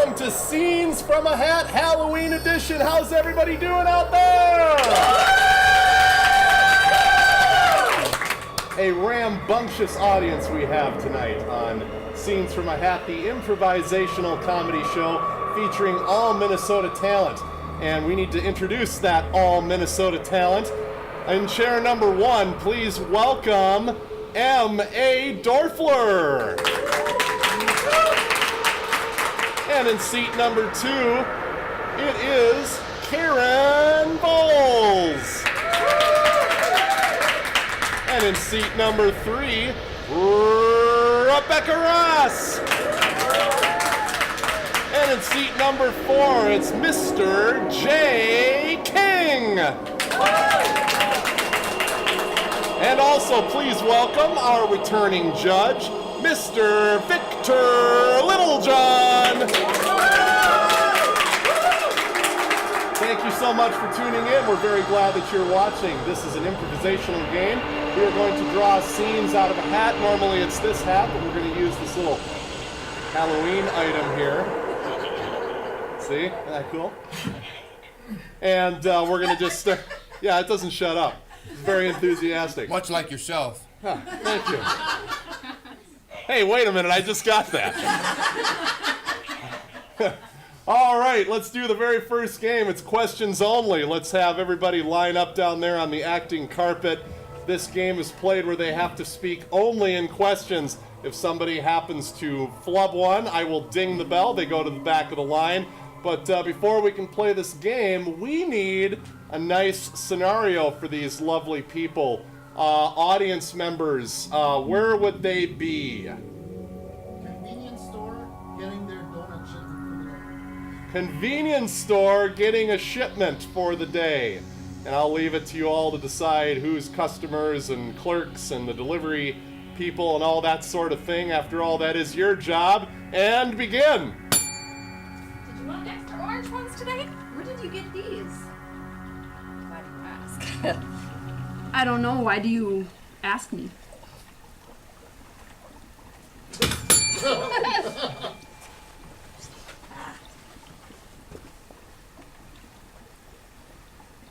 welcome to Scenes from a Hat Halloween edition. How's everybody doing out there? A rambunctious audience we have tonight on Scenes from a Hat, the improvisational comedy show featuring all Minnesota talent. And we need to introduce that all Minnesota talent. In chair number 1, please welcome M.A. Dorfler. And in seat number 2, it is Karen Bowles. And in seat number 3, Rebecca Ross. And in seat number 4, it's Mr. J. King. And also please welcome our returning judge, Mr. Victor Littlejohn. Thank you so much for tuning in. We're very glad that you're watching. This is an improvisational game. We are going to draw scenes out of a hat. Normally it's this hat, but we're going to use this little Halloween item here. See? Isn't that cool? And we're going to just start. Yeah, it doesn't shut up. It's very enthusiastic. Much like yourself. Huh, thank you. Hey, wait a minute, I just got that. All right, let's do the very first game. It's questions only. Let's have everybody line up down there on the acting carpet. This game is played where they have to speak only in questions. If somebody happens to flub one, I will ding the bell. They go to the back of the line. But before we can play this game, we need a nice scenario for these lovely people. Audience members, where would they be? Convenience store getting their donut shipment for the day. Convenience store getting a shipment for the day. And I'll leave it to you all to decide who's customers and clerks and the delivery people and all that sort of thing. After all, that is your job. And begin. Did you want extra orange ones today? Where did you get these? Why do you ask? I don't know. Why do you ask me?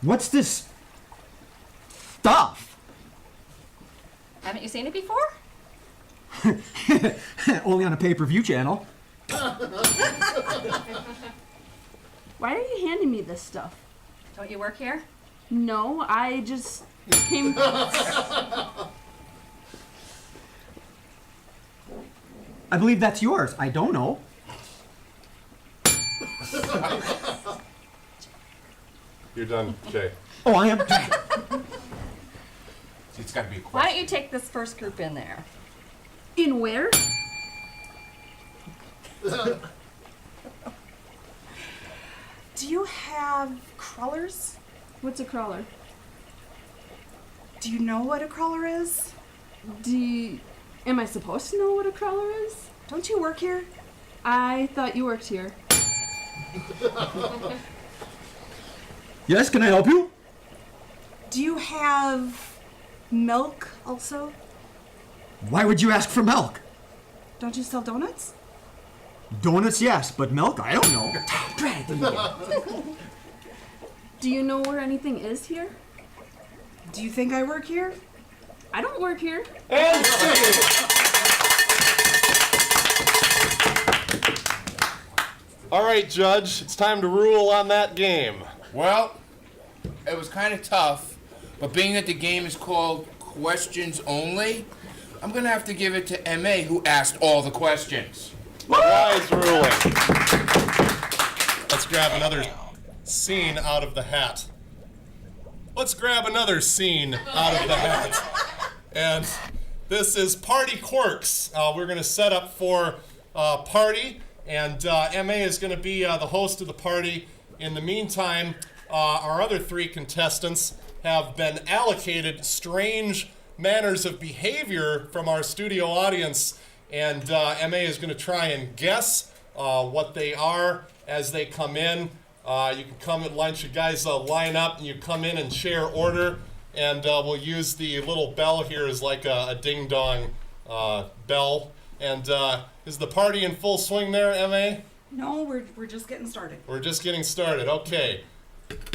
What's this stuff? Haven't you seen it before? Only on a pay-per-view channel. Why are you handing me this stuff? Don't you work here? No, I just came. I believe that's yours. I don't know. You're done, Jay. Oh, I am. It's got to be a Why question. don't you take this first group in there? In where? Do you have crawlers? What's a crawler? Do you know what a crawler is? Am I supposed to know what a crawler is? Don't you work here? I thought you worked here. Yes, can I help you? Do you have milk also? Why would you ask for milk? Don't you sell donuts? Donuts, yes, but milk, I don't know. Do you know where anything is here? Do you think I work here? I don't work here. And scene. All right, Judge, it's time to rule on that game. Well, it was kind of tough, but being that the game is called Questions Only, I'm going to have to give it to M.A. who asked all the questions. Wise ruling. Let's grab another scene out of the hat. Let's grab another scene out of the hat. And this is Party Quirks. We're going to set up for party, and M.A. is going to be the host of the party. In the meantime, our other 3 contestants have been allocated strange manners of behavior from our studio audience, and M.A. is going to try and guess what they are as they come in. You can come at lunch, you guys line up and you come in and share order, and we'll use the little bell here as like a ding-dong bell. And is the party in full swing there, M.A.? No, we're just getting started. We're just getting started. Okay. Snacks,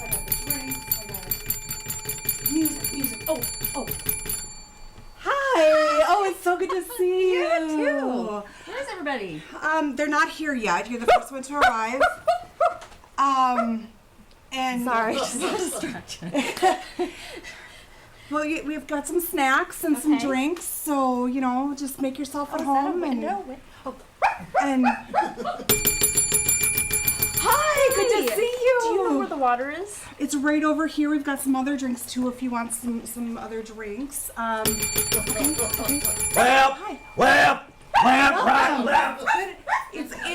I got the drinks, I got music. Oh. Hi. Oh, it's so good to see you. You too. Where's everybody? They're not here yet. You're the first one to arrive. And Sorry, just a distraction. well, we've got some snacks and some Okay. drinks, so just make yourself at home and. Hi, good to see you. Do you know where the water is? It's right over here. We've got some other drinks too if you want some other drinks. Lamp! Hi. Lamp! Lamp! Lamp!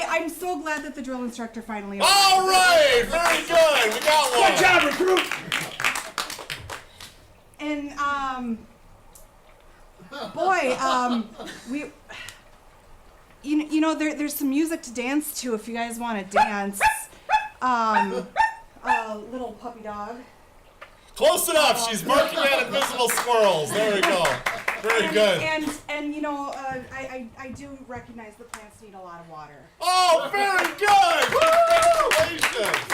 I'm so glad that the drill instructor finally. All right, very good. We got one. Good job, recruit! And boy, we. There's some music to dance to if you guys want to dance. Little puppy dog. Close enough. She's barking at invisible squirrels. There we go. Very good. And I do recognize the plants need a lot of water. Oh, very good. Congratulations.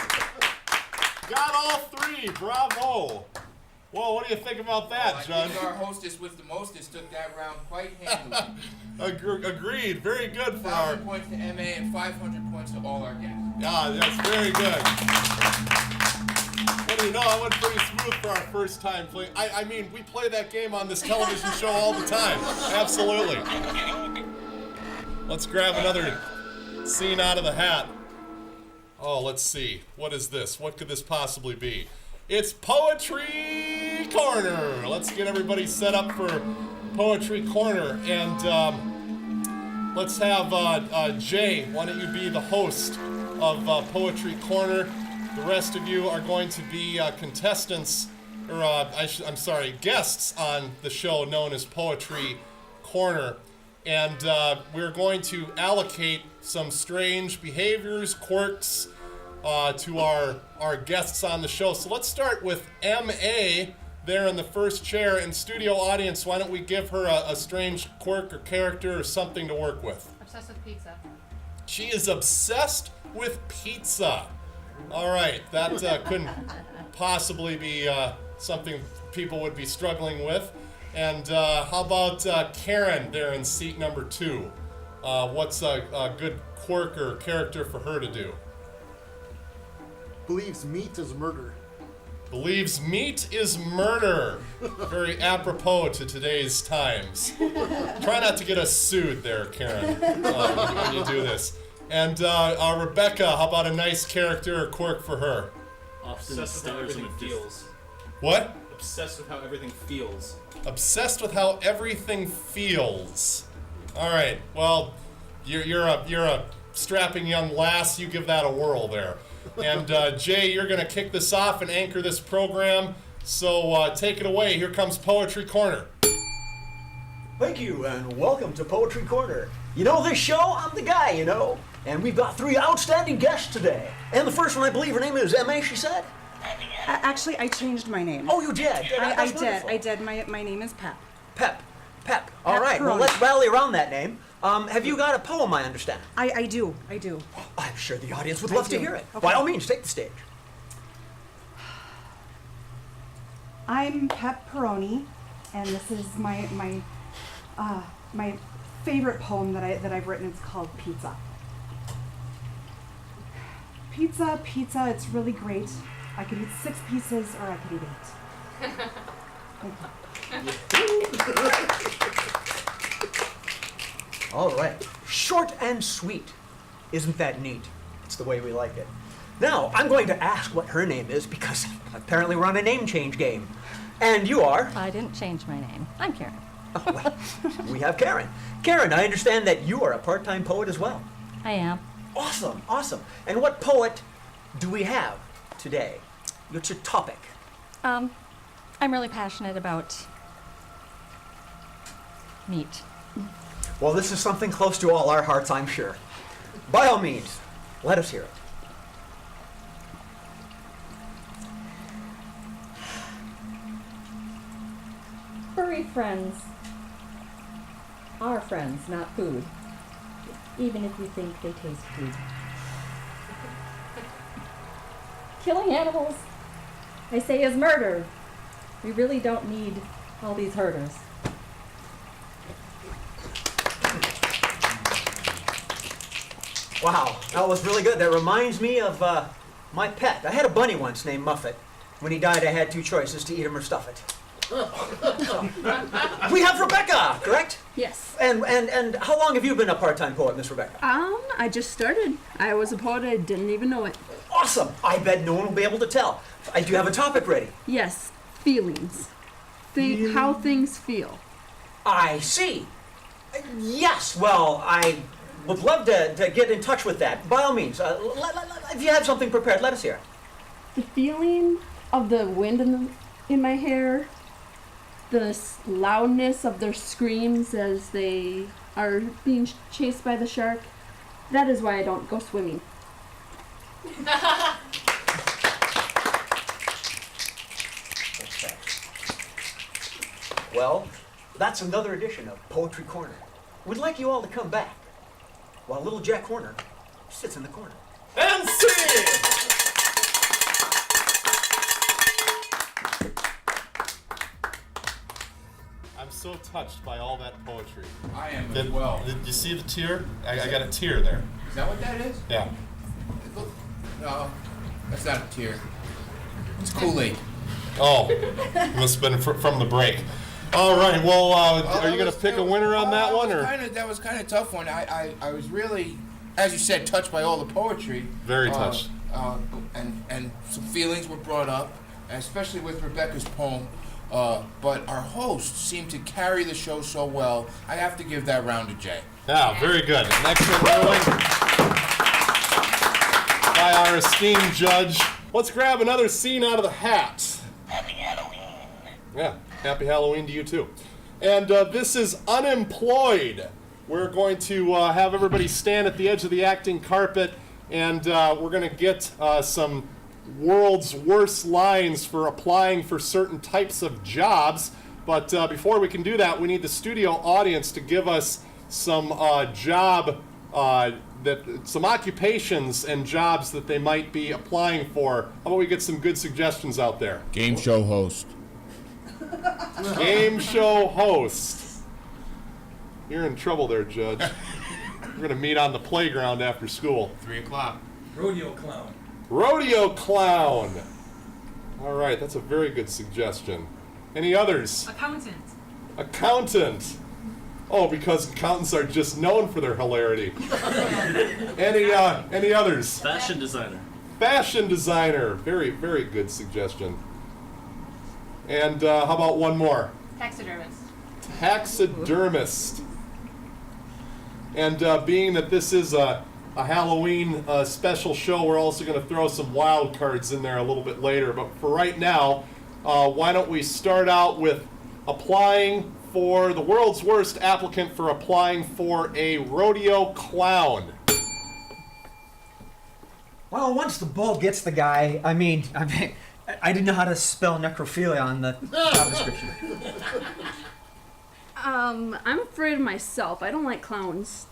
Got all three. Bravo. Whoa, what do you think about that, I Judge? think our hostess with the mostest took that round quite handily. Agreed. Very good for our. 1,000 points to MA and 500 points to all our guests. Yeah, that's very good. What do you know? I went pretty smooth for our first time playing. I mean, we play that game on this television show all the time. Absolutely. Let's grab another scene out of the hat. Oh, let's see. What is this? What could this possibly be? It's Poetry Corner. Let's get everybody set up for Poetry Corner. And let's have Jay, why don't you be the host of Poetry Corner. The rest of you are going to be contestants, or guests on the show known as Poetry Corner. And we're going to allocate some strange behaviors, quirks, to our guests on the show. So let's start with M.A. there in the first chair. And studio audience, why don't we give her a strange quirk or character or something to work with? Obsessed with pizza. She is obsessed with pizza. All right, that couldn't possibly be something people would be struggling with. And how about Karen there in seat number 2? What's a good quirk or character for her to do? Believes meat is murder. Believes meat is murder. Very apropos to today's times. Try not to get us sued there, Karen, when you do this. And Rebecca, how about a nice character or quirk for her? Obsessed with how everything feels. What? Obsessed with how everything feels. Obsessed with how everything feels. All right. Well, you're a strapping young lass. You give that a whirl there. And Jay, you're gonna kick this off and anchor this program. So take it away. Here comes Poetry Corner. Thank you, and welcome to Poetry Corner. You know this show? I'm the guy, And we've got 3 outstanding guests today. And the first one, I believe her name is M.A., she said? Actually, I changed my name. Oh, you did? I did. My name is Pep. Pep. All right, well, Peroni. let's rally around that name. Have you got a poem, I understand? I do. I'm sure the audience would love to do. hear it. Okay. By all means, take the stage. I'm Pep Peroni, and this is my favorite poem that I've written. It's called Pizza. Pizza, it's really great. I could eat 6 pieces, or I could eat 8. All right. Short and sweet. Isn't that neat? It's the way we like it. Now, I'm going to ask what her name is because apparently we're on a name change game. And you are? I didn't change my name. I'm Karen. Oh, well, we have Karen. Karen, I understand that you are a part-time poet as well. I am. Awesome. And what poet do we have today? What's your topic? I'm really passionate about meat. Well, this is something close to all our hearts, I'm sure. By all means, let us hear it. Furry friends are friends, not food. even if you think they taste good. Killing animals, they say, is murder. We really don't need all these herders. Wow, that was really good. That reminds me of my pet. I had a bunny once named Muffet. When he died, I had two choices, to eat him or stuff it. We have Rebecca, correct? Yes. And how long have you been a part-time poet, Miss Rebecca? I just started. I was a poet, I didn't even know it. Awesome. I bet no one will be able to tell. I do have a topic ready. Yes, feelings. How things feel. I see. Yes, well, I would love to get in touch with that. By all means, if you have something prepared, let us hear. The feeling of the wind in my hair, the loudness of their screams as they are being chased by the shark. That is why I don't go swimming. Well, that's another edition of Poetry Corner. We'd like you all to come back, while little Jack Horner sits in the corner. And scene! I'm so touched by all that poetry. I am as well. Did you see the tear? I got a tear there. Is that what that is? Yeah. No, that's not a tear. It's Kool-Aid. Oh, must have been from the break. All right. Well, are you going to pick a winner on that one, or? That was kind of tough one. I was really, as you said, touched by all the poetry. Very touched. And some feelings were brought up, especially with Rebecca's poem. But our host seemed to carry the show so well. I have to give that round to Jay. Yeah, very good. An excellent ruling by our esteemed judge. Let's grab another scene out of the hat. Happy Halloween. Yeah, happy Halloween to you too. And this is Unemployed. We're going to have everybody stand at the edge of the acting carpet, and we're going to get some world's worst lines for applying for certain types of jobs. But before we can do that, we need the studio audience to give us some some occupations and jobs that they might be applying for. How about we get some good suggestions out there? Game show host. Game show host. You're in trouble there, Judge. We're going to meet on the playground after school. 3 o'clock. Rodeo clown. Rodeo clown. All right, that's a very good suggestion. Any others? Accountant. Accountant. Oh, because accountants are just known for their hilarity. Any others? Fashion designer. Fashion designer. Very, very good suggestion. And how about one more? Taxidermist. Taxidermist. And being that this is a Halloween special show, we're also going to throw some wild cards in there a little bit later. But for right now, why don't we start out with applying for the world's worst applicant for applying for a rodeo clown. Well, once the bull gets the guy, I didn't know how to spell necrophilia on the job description. I'm afraid of myself. I don't like clowns.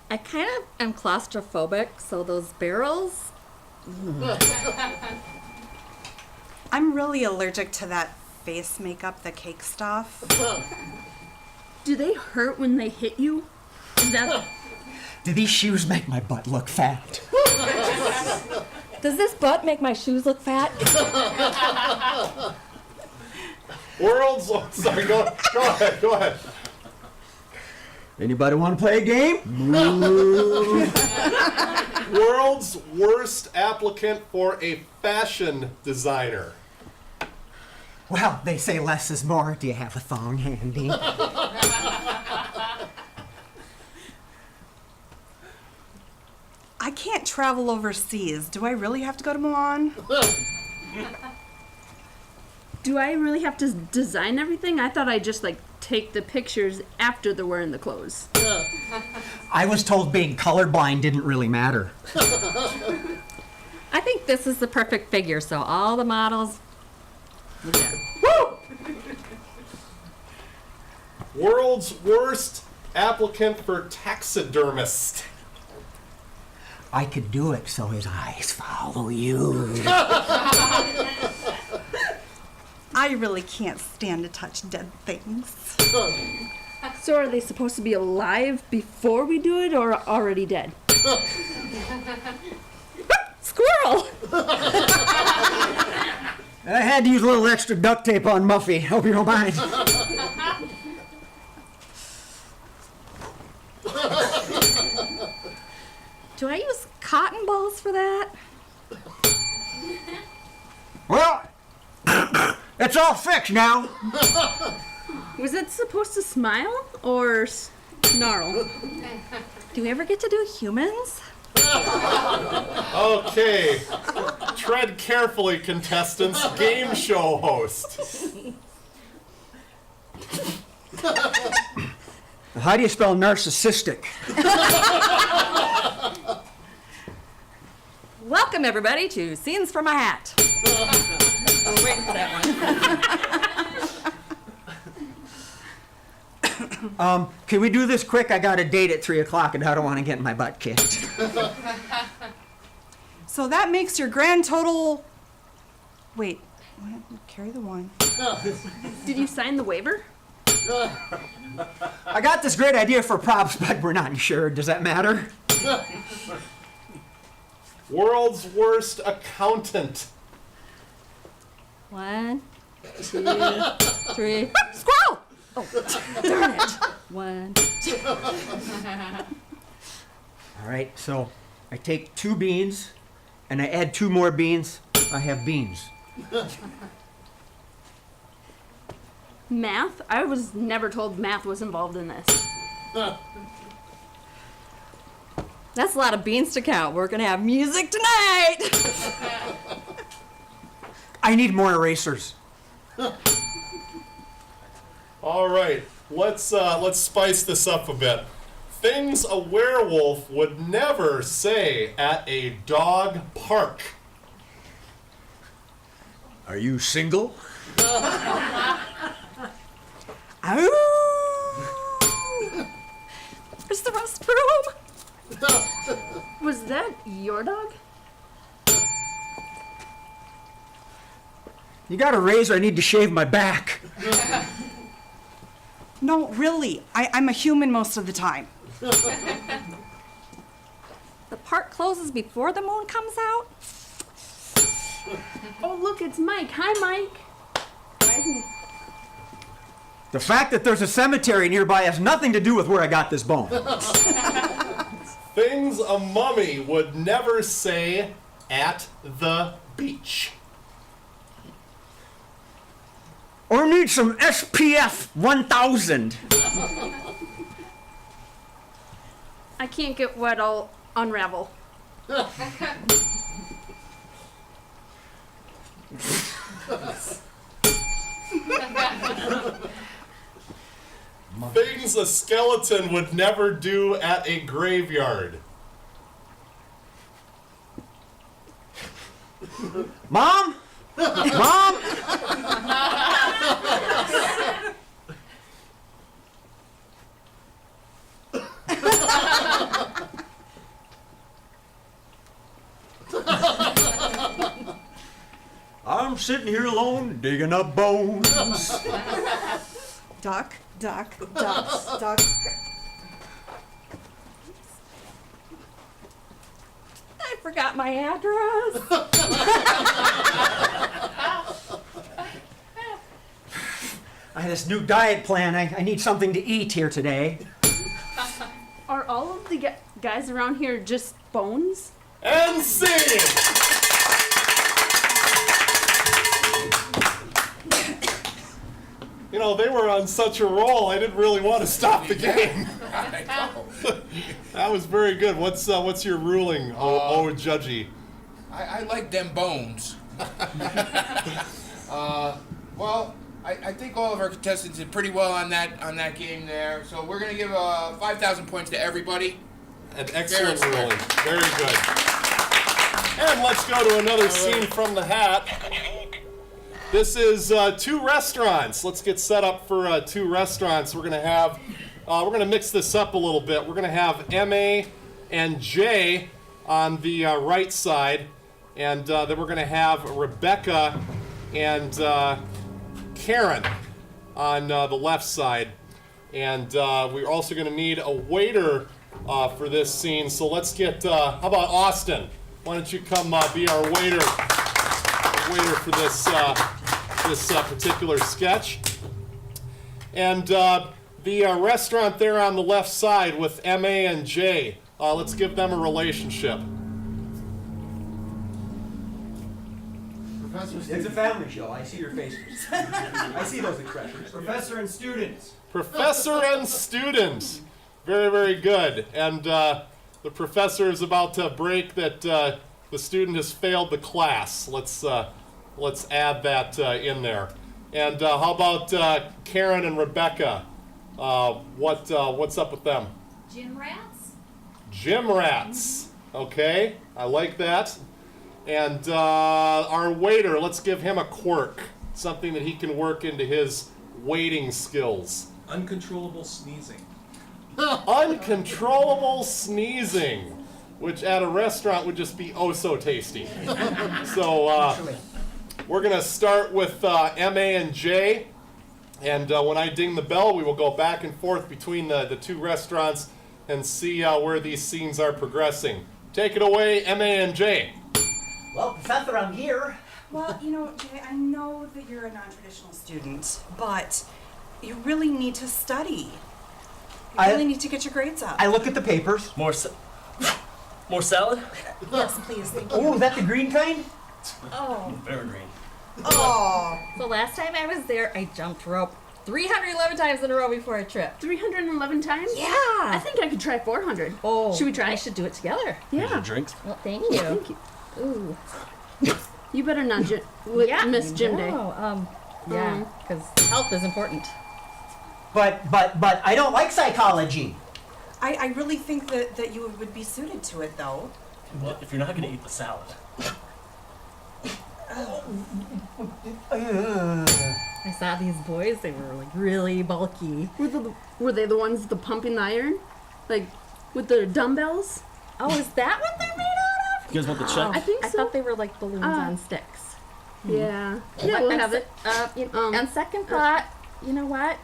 I kind of am claustrophobic, so those barrels. I'm really allergic to that face makeup, the cake stuff. Do they hurt when they hit you? Is that... Do these shoes make my butt look fat? Does this butt make my shoes look fat? Sorry, go ahead. Anybody want to play a game? World's worst applicant for a fashion designer. Well, they say less is more. Do you have a thong handy? I can't travel overseas. Do I really have to go to Milan? Do I really have to design everything? I thought I'd just take the pictures after they're wearing the clothes. I was told being colorblind didn't really matter. I think this is the perfect figure, so all the models. Yeah. Woo! World's worst applicant for taxidermist. I could do it so his eyes follow you. I really can't stand to touch dead things. So are they supposed to be alive before we do it or already dead? Squirrel! I had to use a little extra duct tape on Muffy. Hope you don't mind. Do I use cotton balls for that? Well, it's all fixed now. Was it supposed to smile or snarl? Do we ever get to do humans? Okay. Tread carefully, contestants. Game show host. How do you spell narcissistic? Welcome, everybody, to Scenes from a Hat. I was waiting for that one. Can we do this quick? I got a date at 3 o'clock and I don't want to get my butt kicked. So that makes your grand total. Wait, carry the one. Did you sign the waiver? I got this great idea for props, but we're not insured. Does that matter? World's worst accountant. 1, 2, 3. Squirrel! Oh, darn it. 1, 2. All right, so I take 2 beans and I add 2 more beans. I have beans. Math? I was never told math was involved in this. That's a lot of beans to count. We're going to have music tonight. I need more erasers. All right, let's spice this up a bit. Things a werewolf would never say at a dog park. Are you single? Where's the restroom? Was that your dog? You got a razor? I need to shave my back. No, really. I'm a human most of the time. The park closes before the moon comes out? Oh, look, it's Mike. Hi, Mike. Why isn't he? The fact that there's a cemetery nearby has nothing to do with where I got this bone. Things a mummy would never say at the beach. Or need some SPF 1000. I can't get wet, I'll unravel. Things a skeleton would never do at a graveyard. Mom? Mom? I'm sitting here alone digging up bones. Duck, duck, duck, duck. I forgot my address. I have this new diet plan. I need something to eat here today. Are all of the guys around here just bones? And scene! You know, they were on such a roll, I didn't really want to stop the game. That was very good. What's your ruling, judgy? I like them bones. Well, I think all of our contestants did pretty well on that game there. So we're gonna give 5,000 points to everybody. An excellent ruling. Very good. And let's go to another scene from the hat. This is 2 restaurants. Let's get set up for 2 restaurants. We're gonna mix this up a little bit. We're gonna have MA and J on the right side, and then we're gonna have Rebecca and Karen on the left side. And we're also gonna need a waiter for this scene. So let's get, how about Austin? Why don't you come be our waiter for this particular sketch? And the restaurant there on the left side with MA and J, let's give them a relationship. It's a family show. I see your faces. I see those expressions. Professor and students. Professor and student. Very, very good. And the professor is about to break that the student has failed the class. Let's add that in there. And how about Karen and Rebecca? What's up with them? Gym rats? Gym rats. Okay, I like that. And our waiter, let's give him a quirk. Something that he can work into his waiting skills. Uncontrollable sneezing. Uncontrollable sneezing, which at a restaurant would just be oh so tasty. So we're gonna start with MA and J, and when I ding the bell, we will go back and forth between the 2 restaurants and see where these scenes are progressing. Take it away, MA and J. Well, Professor, I'm here. Well, you know, Jay, I know that you're a non-traditional student, but you really need to study. You really need to get your grades up. I look at the papers. More salad? Yes, please. Thank you. Oh, is that the green kind? Oh. Very green. Oh. So last time I was there, I jumped rope 311 times in a row before a trip. 311 times? Yeah. I think I could try 400. Oh. Should we try? I should do it together. Yeah. Drinks? Well, thank Ooh, you. thank you. Ooh. You better not miss gym day. Yeah, because health is important. But I don't like psychology. I really think that you would be suited to it, though. Well, if you're not going to eat the salad. I saw these boys, they were like really bulky. Were they the ones with the pumping the iron? Like, with the dumbbells? Oh, is that what they're made out of? You guys want the check? I think so. I thought they were like balloons on sticks. Yeah. But Yeah, we'll have it. On second thought, you know what?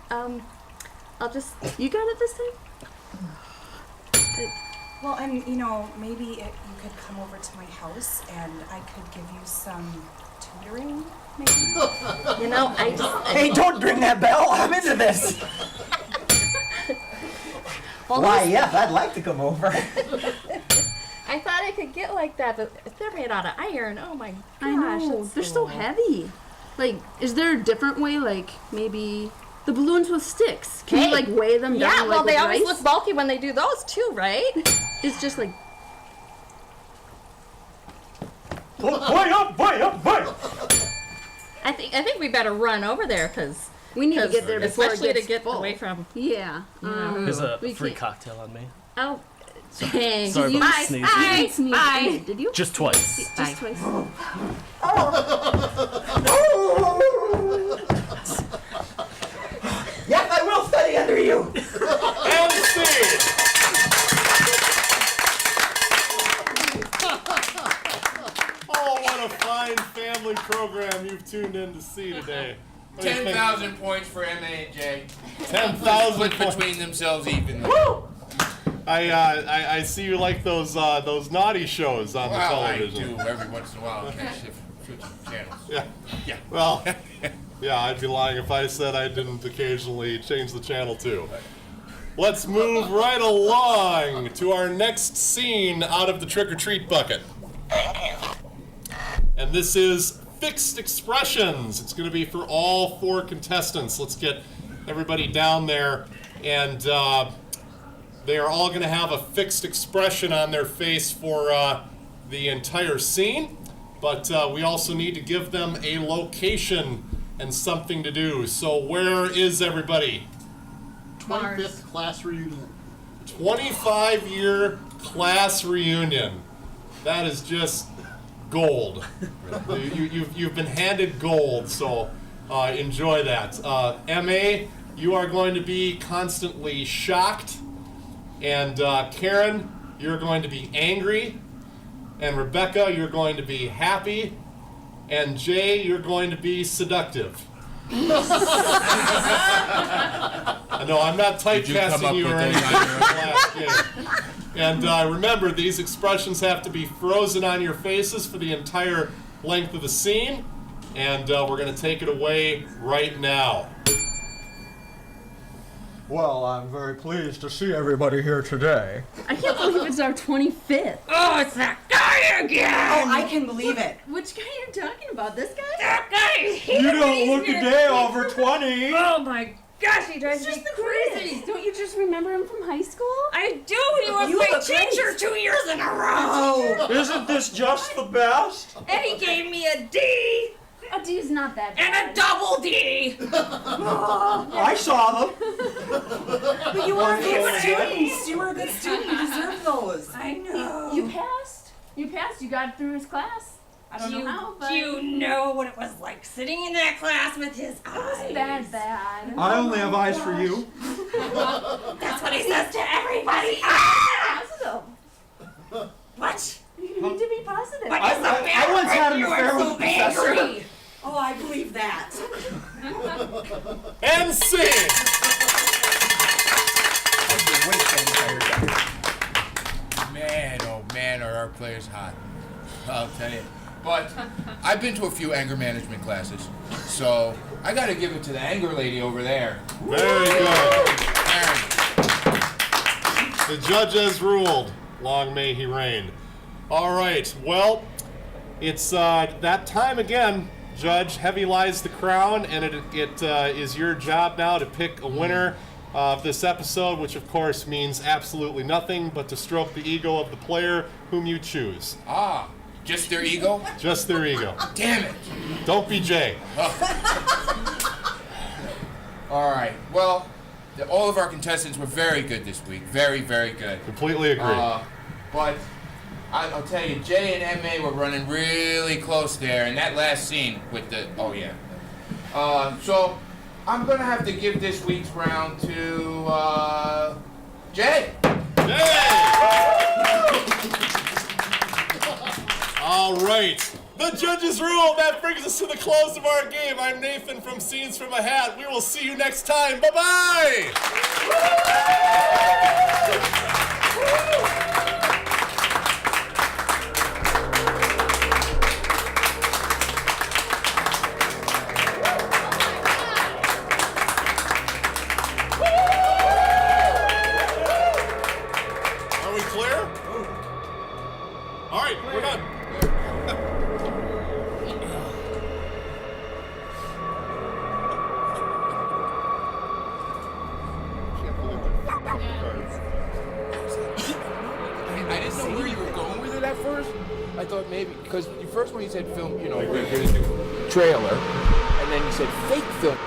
I'll just... You got it this time? Well, and you know, maybe you could come over to my house and I could give you some tutoring, maybe. You know, I just... Hey, don't ring that bell. I'm into this. Well, Why, yes, I'd like to come over. I thought I could get like that, but if they're made out of iron, oh my gosh. I know. that's They're so heavy. Like, is there a different way? Like, maybe the balloons with sticks. Can you, like, weigh them down? Yeah, well, like, they with always rice? look bulky when they do those too, right? It's just like... Boy up, boy up, boy! I think we better run over there because we need to get there before especially it gets to get full. away from. Yeah. There's a we free can't- cocktail on me. Oh, Thanks. Sorry You about bye. sneezing. You didn't sneeze, Bye. did you? Just twice. Just twice. Yes, I will study under you. MC! Oh, what a fine family program you've tuned in to see today. What do you think? 10,000 points for MA and J. 10,000 Split points. between themselves evenly. I see you like those naughty shows on the Well, I television. do every once in a while. Can't switch channels. Yeah. Yeah. Well, yeah, I'd be lying if I said I didn't occasionally change the channel too. Let's move right along to our next scene out of the trick-or-treat bucket. And this is fixed expressions. It's going to be for all 4 contestants. Let's get everybody down there, and they are all going to have a fixed expression on their face for the entire scene. But we also need to give them a location and something to do. So where is everybody? 25th class reunion. 25-year class reunion. That is just gold. You've been handed gold, so enjoy that. MA, you are going to be constantly shocked, and Karen, you're going to be angry, and Rebecca, you're going to be happy, and Jay, you're going to be seductive. No, I'm not typecasting you or anything in the last game. And remember, these expressions have to be frozen on your faces for the entire length of the scene. And we're going to take it away right now. Well, I'm very pleased to see everybody here today. I can't believe it's our 25th. Oh, it's that guy again! Oh, I can believe it. Which guy are you talking about? This guy? That guy! You don't look a day over 20. Oh my gosh, he drives It's me just the crazy. quiz. Don't you just remember him from high school? I do. He was my teacher 2 years in a row. Isn't this just the best? And he gave me a D A D's not that bad. and a double D. I saw them. But you were a good student. You were a good student. You deserve those. I know. You passed. You passed. You got through his class. I don't know how, but Do you know what it was like sitting in that class with his eyes? it wasn't that bad. I only have eyes for you. That's what he says to everybody. Ah! Positive. What? You need to be positive. What is the matter I once had an with you? affair I'm with so the professor. angry. Oh, I believe that. And scene! Man, oh man, are our players hot. I'll tell you. But I've been to a few anger management classes, so I gotta give it to the anger lady over there. Very good. Karen. The judge has ruled. Long may he reign. All right, well, it's that time again. Judge, heavy lies the crown, and it is your job now to pick a winner of this episode, which of course means absolutely nothing but to stroke the ego of the player whom you choose. Ah, just their ego? Just their ego. Damn it. Don't be Jay. All right, well, all of our contestants were very good this week. Very, very good. Completely agree. But I'll tell you, Jay and MA were running really close there, and that last scene with the, oh yeah. So I'm gonna have to give this week's round to Jay. All right. The judges rule. That brings us to the close of our game. I'm Nathan from Scenes from a Hat. We will see you next time. Bye-bye. Are we clear? All right, we're done. I didn't know where you were going with it at first. I thought maybe, because the first one you said film, you know, we're going to do trailer, and then you said fake film.